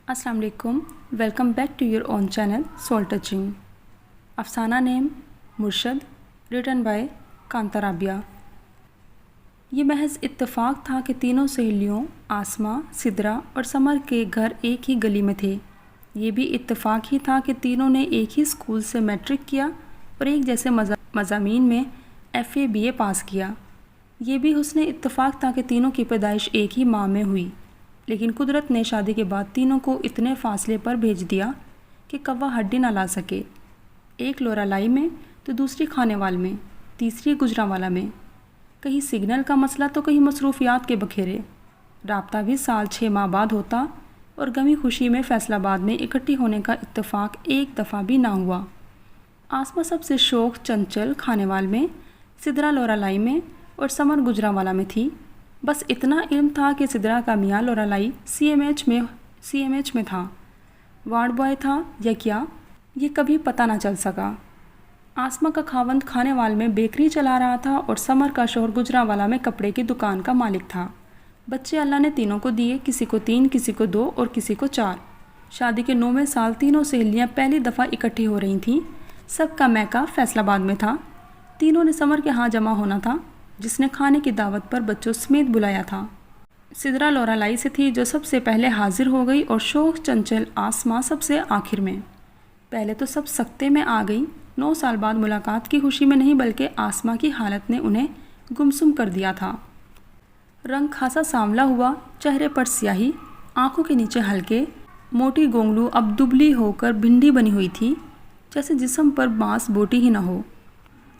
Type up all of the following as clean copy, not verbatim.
अस्सलाम वालेकुम, welcome back to your own channel soul touching. अफसाना name Murshad, written by Kanta Rabia. ये महज इत्तेफाक था कि तीनों सहेलियों आसमा, सिदरा और समर के घर एक ही गली में थे। ये भी इत्तेफाक ही था कि तीनों ने एक ही स्कूल से मैट्रिक किया और एक जैसे मज़ामीन में FA BA पास किया। ये भी हुस्ने इत्तेफाक था कि तीनों की पैदाइश एक ही माह में हुई। लेकिन कुदरत ने शादी के बाद तीनों को इतने फासले पर भेज दिया कि कौवा हड्डी ना ला सके। एक लोरालाई में तो दूसरी खानेवाल में, तीसरी गुजरांवाला में। कहीं सिग्नल का मसला तो कहीं मसरूफियात के बखेरे। राब्ता भी साल 6 माह बाद होता और गमी खुशी में फैसलाबाद में इकट्ठी होने का इत्तेफाक एक दफ़ा भी ना हुआ। आसमा सबसे शौक चंचल खानेवाल में, सिदरा लोरालाई में और समर गुजरांवाला में थी। बस इतना इल्म था कि सिदरा का मियाँ लोरालाई CMH में था, वार्ड बॉय था या क्या, ये कभी पता ना चल सका। आसमा का खावंद खानेवाल में बेकरी चला रहा था और समर का शोहर गुजरांवाला में कपड़े की दुकान का मालिक था। बच्चे अल्लाह ने तीनों को दिए, किसी को 3, किसी को 2 और किसी को 4। शादी के 9वें साल तीनों सहेलियाँ पहली दफ़ा इकट्ठी हो रही थीं। सबका मैका फैसलाबाद में था। तीनों ने समर के यहाँ जमा होना था, जिसने खाने की दावत पर बच्चों समेत बुलाया था। सिदरा लोरालाई से थी जो सबसे पहले हाजिर हो गई और शौक चंचल आसमा सबसे आखिर में। पहले तो सब सख्ते में आ गई। 9 साल बाद मुलाकात की खुशी में नहीं बल्कि आसमा की हालत ने उन्हें गुमसुम कर दिया था। रंग खासा सांवला हुआ, चेहरे पर स्याही, आंखों के नीचे हल्के, मोटी गोंगलू अब दुबली होकर भिंडी बनी हुई थी, जैसे जिस्म पर बांस बोटी ही न हो।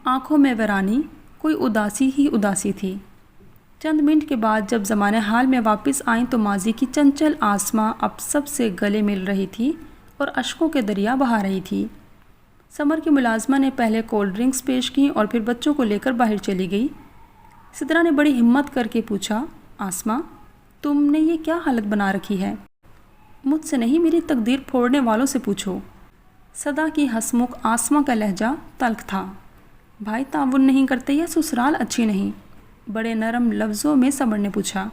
आंखों में वीरानी, कोई उदासी ही उदासी थी। चंद मिनट के बाद जब ज़माने हाल में वापस आईं तो माजी की चंचल आसमा अब सबसे गले मिल रही थी और अश्कों के दरिया बहा रही थी। समर की मुलाजमा ने पहले कोल्ड ड्रिंक्स पेश की और फिर बच्चों को लेकर बाहर चली गई। सिदरा ने बड़ी हिम्मत करके पूछा, आसमा, तुमने ये क्या हालत बना रखी है? मुझसे नहीं, मेरी तकदीर फोड़ने वालों से पूछो। सदा की हंसमुख आसमा का लहजा तल्ख था। भाई ताउन नहीं करते या ससुराल अच्छी नहीं? बड़े नरम लफ्ज़ों में समर ने पूछा।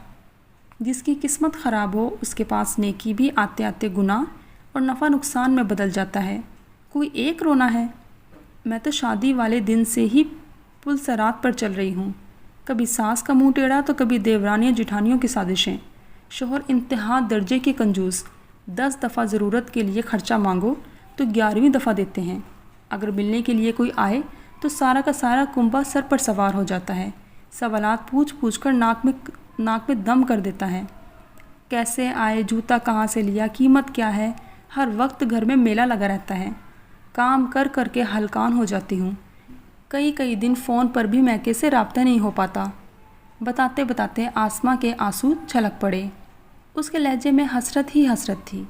जिसकी किस्मत ख़राब हो उसके पास नेकी भी आते आते गुनाह और नफ़ा नुकसान में बदल जाता है। कोई एक रोना है? मैं तो शादी वाले दिन से ही पुलसरात पर चल रही हूँ। कभी सास का मुंह टेढ़ा तो कभी देवरानियों जिठानियों की साजिशें। शोहर इंतहा दर्जे के कंजूस। 10 दफ़ा ज़रूरत के लिए ख़र्चा मांगो तो 11वीं दफ़ा देते हैं। अगर मिलने के लिए कोई आए तो सारा का सारा कुंभा सर पर सवार हो जाता है। सवालात पूछ कर नाक में दम कर देता है। कैसे आए, जूता कहाँ से लिया, कीमत क्या है। हर वक्त घर में मेला लगा रहता है। काम कर कर के हलकान हो जाती हूँ। कई दिन फ़ोन पर भी मैके से राब्ता नहीं हो पाता। बताते बताते आसमा के आंसू छलक पड़े। उसके लहजे में हसरत ही हसरत थी।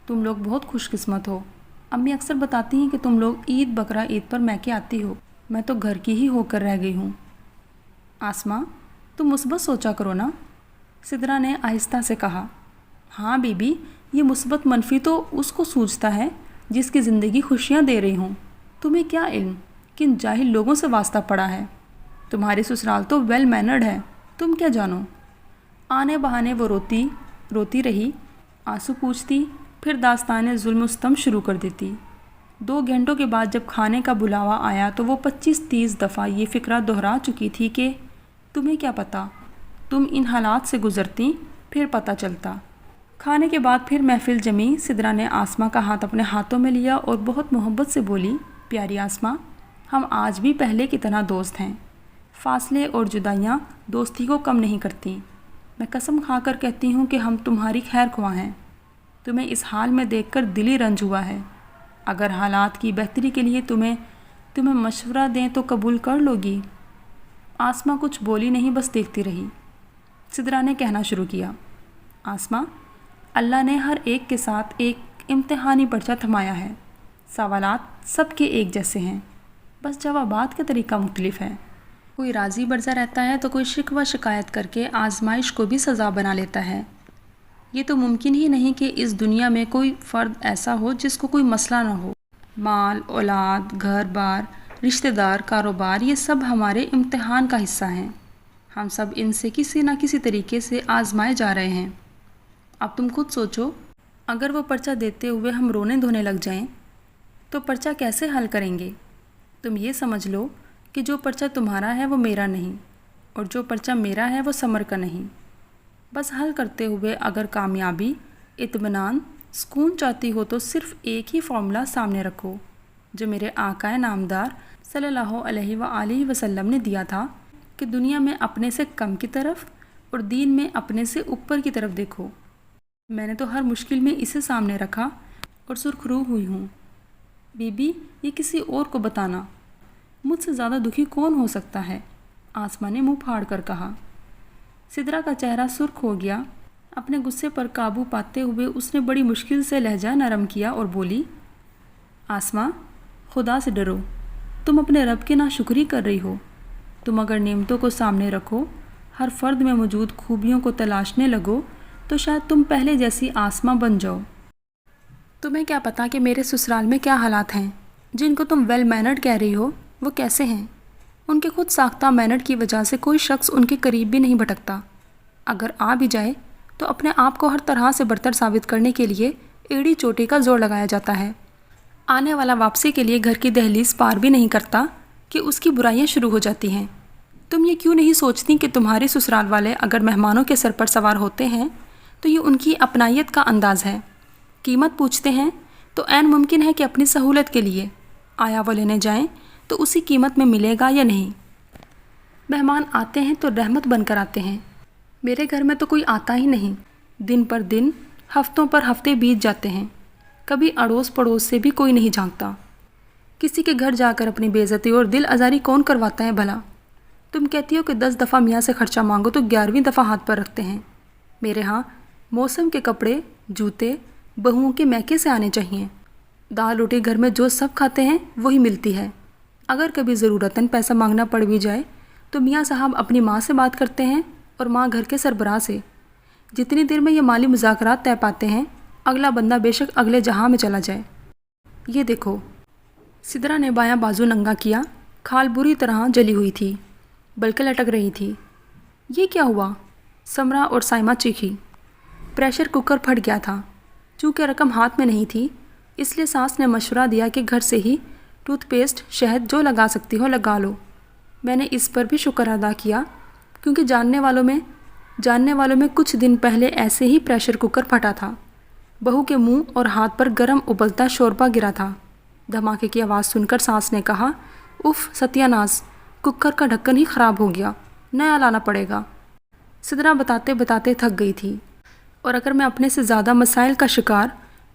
तुम लोग बहुत खुशकिस्मत हो। अम्मी अक्सर बताती हैं कि तुम लोग ईद बकरा ईद पर मैके आती हो। मैं तो घर की ही होकर रह गई हूँ। आसमा, तुम मुस्बत सोचा करो ना, सिदरा ने आहिस्ता से कहा। हाँ बीबी, ये मुस्बत मनफी तो उसको सूझता है जिसकी ज़िंदगी खुशियाँ दे रही हूँ। तुम्हें क्या इल्म किन जाहिल लोगों से वास्ता पड़ा है। तुम्हारी ससुराल तो वेल मैनर्ड है, तुम क्या जानो। आने बहाने वो रोती रही, आंसू पूछती, फिर दास्तान जुल्म सितम शुरू कर देती। 2 घंटों के बाद जब खाने का बुलावा आया तो वो 25-30 दफ़ा ये फ़िक्रा दोहरा चुकी थी कि तुम्हें क्या पता, तुम इन हालात से गुज़रती फिर पता चलता। खाने के बाद फिर महफिल जमी। सिदरा ने आसमा का हाथ अपने हाथों में लिया और बहुत मोहब्बत से बोली, प्यारी आसमा, हम आज भी पहले की तरह दोस्त हैं। फासले और जुदाइयाँ दोस्ती को कम नहीं करती। मैं कसम खाकर कहती हूँ कि हम तुम्हारी खैर ख्वाह हैं। तुम्हें इस हाल में देखकर दिली रंज हुआ है। अगर हालात की बेहतरी के लिए तुम्हें मशवरा दें तो कबूल कर लोगी? आसमा कुछ बोली नहीं, बस देखती रही। सिदरा ने कहना शुरू किया, आसमा, अल्लाह ने हर एक के साथ एक इम्तिहानी पर्चा थमाया है। सवालात सबके एक जैसे हैं, बस जवाबात का तरीका मुख्तलिफ है। कोई राज़ी बरसा रहता है तो कोई शिकवा शिकायत करके आजमाइश को भी सज़ा बना लेता है। ये तो मुमकिन ही नहीं कि इस दुनिया में कोई फ़र्द ऐसा हो जिसको कोई मसला ना हो। माल, औलाद, घर बार, रिश्तेदार, कारोबार, ये सब हमारे इम्तिहान का हिस्सा हैं। हम सब इनसे किसी न किसी तरीके से आजमाए जा रहे हैं। अब तुम खुद सोचो, اگر وہ پرچہ دیتے ہوئے ہم رونے دھونے لگ جائیں تو پرچہ کیسے حل کریں گے؟ تم یہ سمجھ لو کہ جو پرچہ تمہارا ہے وہ میرا نہیں، اور جو پرچہ میرا ہے وہ سمر کا نہیں۔ بس حل کرتے ہوئے اگر کامیابی، اطمینان، سکون چاہتی ہو تو صرف ایک ہی فارمولا سامنے رکھو جو میرے آقا نامدار صلی اللہ علیہ وآلہ وسلم نے دیا تھا کہ دنیا میں اپنے سے کم کی طرف اور دین میں اپنے سے اوپر کی طرف دیکھو۔ میں نے تو ہر مشکل میں اسے سامنے رکھا اور سرخ روح ہوئی ہوں۔ بی بی، یہ کسی اور کو بتانا۔ مجھ سے زیادہ دکھی کون ہو سکتا ہے؟ آسماء نے منہ پھاڑ کر کہا۔ سدرا کا چہرہ سرخ ہو گیا۔ اپنے غصے پر قابو پاتے ہوئے اس نے بڑی مشکل سے لہجہ نرم کیا اور بولی، آسماء، خدا سے ڈرو، تم اپنے رب کی ناشکری کر رہی ہو۔ تم اگر نعمتوں کو سامنے رکھو، ہر فرد میں موجود خوبیوں کو تلاشنے لگو تو شاید تم پہلے جیسی آسماء بن جاؤ۔ تمہیں کیا پتا کہ میرے سسرال میں کیا حالات ہیں؟ جن کو تم ویل مینرڈ کہہ رہی ہو وہ کیسے ہیں؟ ان کے خود ساختہ مینرڈ کی وجہ سے کوئی شخص ان کے قریب بھی نہیں بھٹکتا۔ اگر آ بھی جائے تو اپنے آپ کو ہر طرح سے برتر ثابت کرنے کے لیے ایڑی چوٹی کا زور لگایا جاتا ہے۔ آنے والا واپسی کے لیے گھر کی دہلیز پار بھی نہیں کرتا کہ اس کی برائیاں شروع ہو جاتی ہیں۔ تم یہ کیوں نہیں سوچتی کہ تمہارے سسرال والے اگر مہمانوں کے سر پر سوار ہوتے ہیں تو یہ ان کی اپنائیت کا انداز ہے؟ قیمت پوچھتے ہیں تو عین ممکن ہے کہ اپنی سہولت کے لیے، آیا وہ لینے جائیں تو اسی قیمت میں ملے گا یا نہیں؟ مہمان آتے ہیں تو رحمت بن کر آتے ہیں۔ میرے گھر میں تو کوئی آتا ہی نہیں۔ دن پر دن، ہفتوں پر ہفتے بیت جاتے ہیں، کبھی اڑوس پڑوس سے بھی کوئی نہیں جھانکتا۔ کسی کے گھر جا کر اپنی بے عزتی اور دل آزاری کون کرواتا ہے بھلا؟ تم کہتی ہو کہ 10 دفعہ میاں سے خرچہ مانگو تو 11ویں دفعہ ہاتھ پر رکھتے ہیں۔ میرے ہاں موسم کے کپڑے، جوتے بہوؤں کے میکے سے آنے چاہیے۔ دال روٹی گھر میں جو سب کھاتے ہیں وہی ملتی ہے۔ اگر کبھی ضرورتاً پیسہ مانگنا پڑ بھی جائے تو میاں صاحب اپنی ماں سے بات کرتے ہیں اور ماں گھر کے سربراہ سے۔ جتنی دیر میں یہ مالی مذاکرات طے پاتے ہیں، اگلا بندہ بے شک اگلے جہاں میں چلا جائے۔ یہ دیکھو۔ سدرا نے بایاں بازو ننگا کیا۔ کھال بری طرح جلی ہوئی تھی، بلکہ لٹک رہی تھی۔ یہ کیا ہوا؟ سمرا اور سائمہ چیخی۔ پریشر کوکر پھٹ گیا تھا۔ چونکہ رقم ہاتھ میں نہیں تھی اس لیے ساس نے مشورہ دیا کہ گھر سے ہی ٹوتھ پیسٹ، شہد جو لگا سکتی ہو لگا لو۔ میں نے اس پر بھی شکر ادا کیا کیونکہ جاننے والوں میں کچھ دن پہلے ایسے ہی پریشر کوکر پھٹا تھا۔ بہو کے منہ اور ہاتھ پر گرم ابلتا شوربہ گرا تھا۔ دھماکے کی آواز سن کر ساس نے کہا، اف ستیہ ناز، کوکر کا ڈھکن ہی خراب ہو گیا، نیا لانا پڑے گا۔ سدرا بتاتے بتاتے تھک گئی تھی، اور اگر میں اپنے سے زیادہ مسائل کا شکار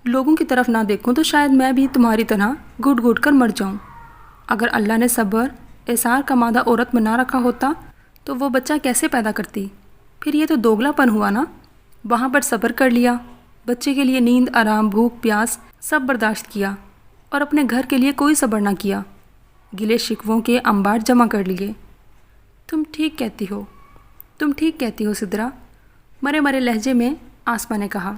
لوگوں کی طرف نہ دیکھوں تو شاید میں بھی تمہاری طرح گھٹ گھٹ کر مر جاؤں۔ اگر اللہ نے صبر، ایثار کا مادہ عورت میں نہ رکھا ہوتا تو وہ بچہ کیسے پیدا کرتی؟ پھر یہ تو دوگلا پن ہوا نا۔ وہاں پر صبر کر لیا، بچے کے لیے نیند، آرام، بھوک، پیاس سب برداشت کیا، اور اپنے گھر کے لیے کوئی صبر نہ کیا، گلے شکووں کے انبار جمع کر لیے۔ تم ٹھیک کہتی ہو سدرا، مرے مرے لہجے میں آسماء نے کہا،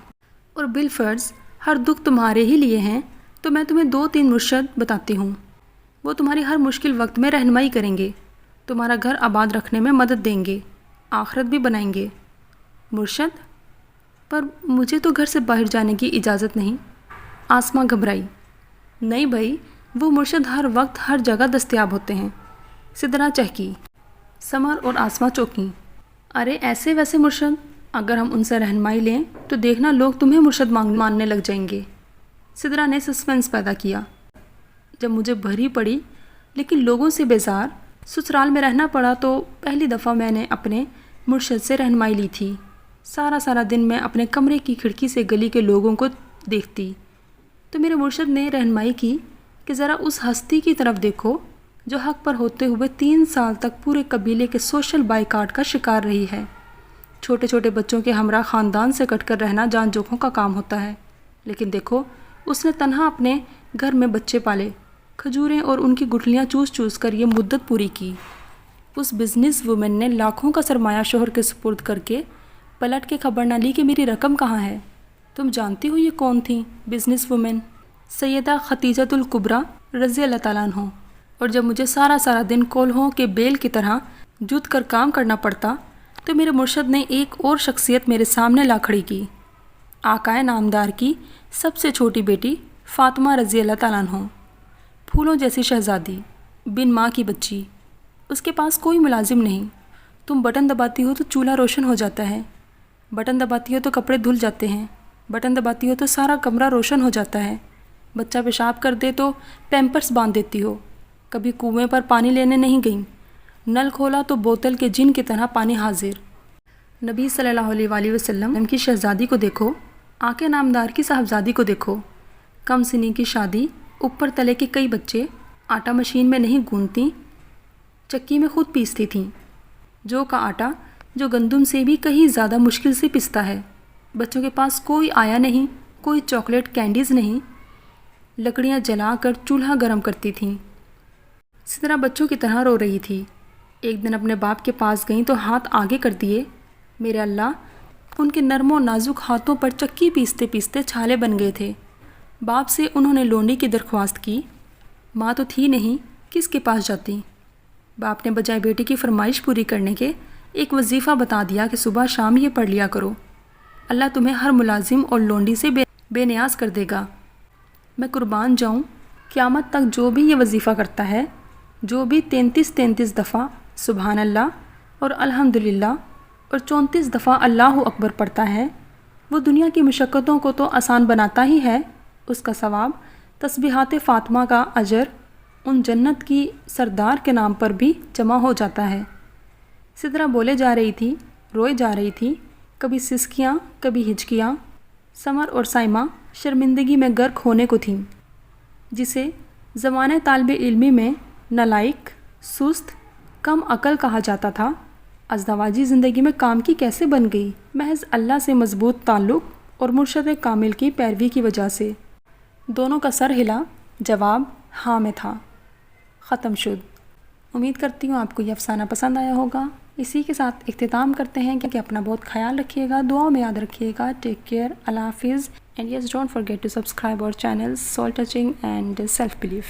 اور بالفرض ہر دکھ تمہارے ہی لیے ہیں تو میں تمہیں 2-3 مرشد بتاتی ہوں۔ وہ تمہاری ہر مشکل وقت میں رہنمائی کریں گے، تمہارا گھر آباد رکھنے میں مدد دیں گے، آخرت بھی بنائیں گے۔ مرشد؟ پر مجھے تو گھر سے باہر جانے کی اجازت نہیں۔ آسماء گھبرائی۔ نہیں بھائی، وہ مرشد ہر وقت ہر جگہ دستیاب ہوتے ہیں۔ سدرا چہکی۔ سمر اور آسماء چونکیں۔ ارے ایسے ویسے مرشد؟ اگر ہم ان سے رہنمائی لیں تو دیکھنا لوگ تمہیں مرشد ماننے لگ جائیں گے۔ سدرا نے سسپنس پیدا کیا۔ جب مجھے بھری پڑی لیکن لوگوں سے بیزار سسرال میں رہنا پڑا تو پہلی دفعہ میں نے اپنے مرشد سے رہنمائی لی تھی۔ سارا دن میں اپنے کمرے کی کھڑکی سے گلی کے لوگوں کو دیکھتی تو میرے مرشد نے رہنمائی کی کہ ذرا اس ہستی کی طرف دیکھو جو حق پر ہوتے ہوئے 3 سال تک پورے قبیلے کے سوشل بائیکاٹ کا شکار رہی ہے۔ چھوٹے چھوٹے بچوں کے ہمراہ خاندان سے کٹ کر رہنا جان جوکھوں کا کام ہوتا ہے، لیکن دیکھو اس نے تنہا اپنے گھر میں بچے پالے، کھجوریں اور ان کی گٹھلیاں چوس چوس کر یہ مدت پوری کی۔ اس بزنس وومن نے لاکھوں کا سرمایہ شوہر کے سپرد کر کے پلٹ کے خبر نہ لی کہ میری رقم کہاں ہے۔ تم جانتی ہو یہ کون تھیں بزنس وومن؟ سیدہ خدیجۃ الکبریٰ رضی اللہ تعالیٰ عنہ۔ اور جب مجھے سارا دن کولہوں کے بیل کی طرح جت کر کام کرنا پڑتا تو میرے مرشد نے ایک اور شخصیت میرے سامنے لا کھڑی کی۔ आकाए नामदार की सबसे छोटी बेटी फातिमा रज़ी अल्लाह ताला अन्हा, फूलों जैसी शहज़ादी, बिन माँ की बच्ची। उसके पास कोई मुलाजिम नहीं। तुम बटन दबाती हो तो चूल्हा रोशन हो जाता है, बटन दबाती हो तो कपड़े धुल जाते हैं, बटन दबाती हो तो सारा कमरा रोशन हो जाता है। बच्चा पेशाब कर दे तो पैम्पर्स बांध देती हो। कभी कुएं पर पानी लेने नहीं गई, नल खोला तो बोतल के जिन की तरह पानी हाजिर। नबी सल्लल्लाहु अलैहि वसल्लम की शहज़ादी को देखो, आके नामदार की साहबजादी को देखो। कम सिनी की शादी, ऊपर तले के कई बच्चे, आटा मशीन में नहीं गूंथती, चक्की में खुद पीसती थीं। जौ का आटा जो गंदम से भी कहीं ज़्यादा मुश्किल से पिसता है। बच्चों के पास कोई आया नहीं, कोई चॉकलेट कैंडीज़ नहीं। लकड़ियाँ जलाकर चूल्हा गर्म करती थीं। इसी तरह बच्चों की तरह रो रही थी। एक दिन अपने बाप के पास गई तो हाथ आगे कर दिए। मेरे अल्लाह, उनके नरमो नाजुक हाथों पर चक्की पीसते पीसते छाले बन गए थे। बाप से उन्होंने लोंडी की दरख्वास्त की। माँ तो थी नहीं, किसके पास जाती। बाप ने बजाय बेटी की फरमाइश पूरी करने के एक वजीफ़ा बता दिया कि सुबह शाम ये पढ़ लिया करो, अल्लाह तुम्हें हर मुलाजिम और लोंडी से बेनियाज कर देगा। मैं कुर्बान जाऊँ, क़यामत तक जो भी ये वजीफ़ा करता है, जो भी 33 दफ़ा सुबहान अल्लाह और अल्हम्दुलिल्लाह और 34 दफ़ा अल्लाहु अकबर पढ़ता है, वो दुनिया की मुशक्क़तों को तो आसान बनाता ही है, उसका सवाब तस्बीहात फ़ातिमा का अजर उन जन्नत की सरदार के नाम पर भी जमा हो जाता है। इसी तरह बोले जा रही थी, रोए जा रही थी, कभी सिसकियाँ, कभी हिचकियाँ। समर और साइमा शर्मिंदगी में गर्क होने को थीं, जिसे ज़माने तालिब इल्मी में नालायक, सुस्त, कम अकल कहा जाता था, अज़दवाजी ज़िंदगी में काम की कैसे बन गई? महज अल्लाह से मज़बूत ताल्लुक़ और मुर्शद कामिल की पैरवी की वजह से। दोनों का सर हिला, जवाब हाँ में था। ख़त्म शुद। उम्मीद करती हूँ आपको यह अफ़साना पसंद आया होगा। इसी के साथ इख्तिताम करते हैं कि अपना बहुत ख्याल रखिएगा, दुआओं में याद रखिएगा। टेक केयर, अल्लाह हाफिज़, and yes don't forget to subscribe our channel soul touching and self belief.